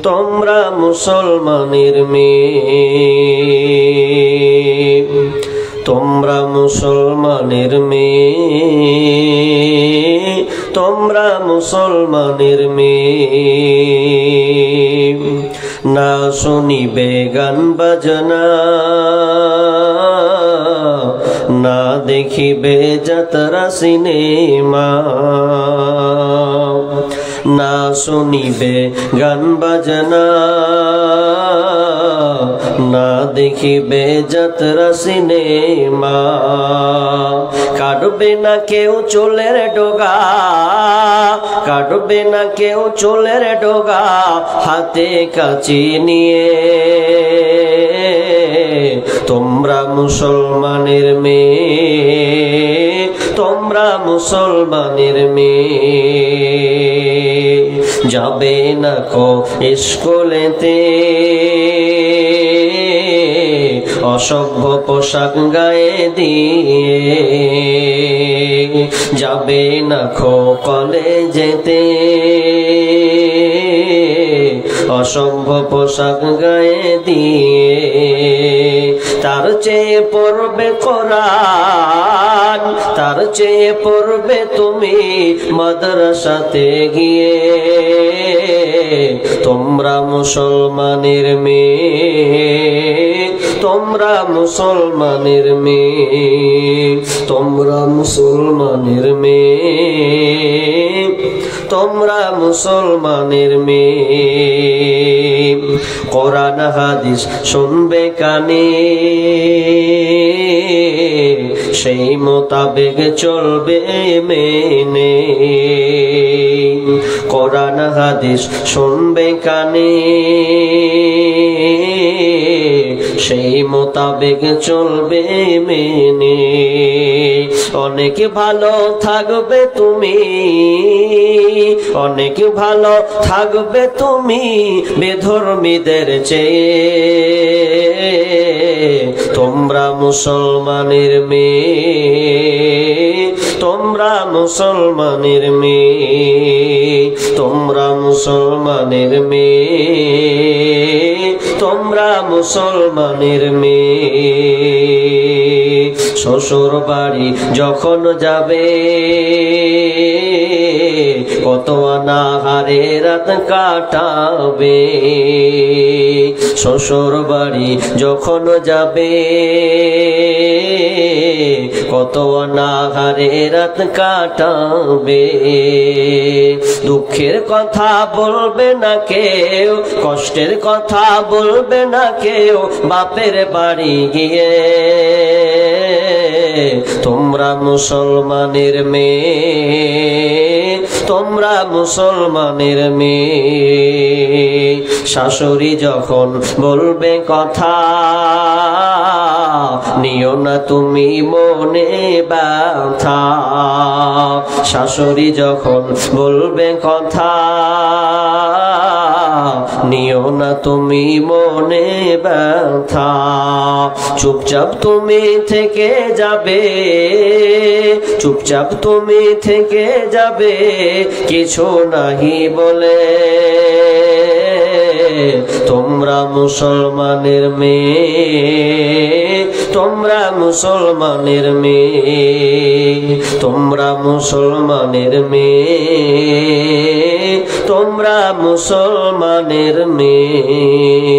তোমরা মুসলমানের মেয়ে, তোমরা মুসলমানের মেয়ে, তোমরা মুসলমানের মেয়ে। না শুনিবে গান বাজনা, না দেখিবে যাত্রা সিনেমা। না শুনিবে গান বাজনা, না দেখিবে যাত্রা সিনেমা। কাটবে না কেউ চুলের ডগা, কাটবে না কেউ চুলের ডগা, হাতে কাঁচি নিয়ে। তোমরা মুসলমানের মেয়ে, তোমরা মুসলমানের মেয়ে। যাবে না কো স্কুলেতে অসভ্য পোশাক গায়ে দিয়ে, যাবে না খো কলেজেতে অসভ্য পোশাক গায়ে দিয়ে। তার চেয়ে পড়বে কোরআন, তার চেয়ে পড়বে তুমি মাদ্রাসাতে গিয়ে। তোমরা মুসলমানের মেয়ে, তোমরা মুসলমানের মেয়ে, তোমরা মুসলমানের মেয়ে, তোমরা মুসলমানের মেয়ে। কোরআন হাদিস শুনবে কানে, সেই মোতাবেক চলবে মেনে। কোরআন হাদিস শুনবে কানে, সেই মোতাবেক চলবে মেনে। অনেক ভালো থাকবে তুমি, অনেক ভালো থাকবে তুমি বেধর্মীদের চেয়ে। তোমরা মুসলমানের মেয়ে, তোমরা মুসলমানের মেয়ে, তোমরা মুসলমানের মেয়ে, তোমরা মুসলমানের মেয়ে। শ্বশুর বাড়ি যখন যাবে কত অনাহারে রাত কাটাবে। শ্বশুর বাড়ি যখন যাবে কত অনাহারে রাত কাটাবে। দুঃখের কথা বলবে না কেউ, কষ্টের কথা বলবে না কেউ বাপের বাড়ি গিয়ে। তোমরা মুসলমানের মেয়ে, তোমরা মুসলমানের মেয়ে। শাশুড়ি যখন বলবে কথা নিও না তুমি মনে ব্যথা। শাশুড়ি যখন বলবে কথা নিও না তুমি মনে ব্যথা। চুপচাপ তুমি থেকে যাবে, চুপচাপ তুমি থেকে যাবে কিছু নাহি বলে। তোমরা মুসলমানের মেয়ে, তোমরা মুসলমানের মেয়ে, তোমরা মুসলমানের মেয়ে, তোমরা মুসলমানের মেয়ে।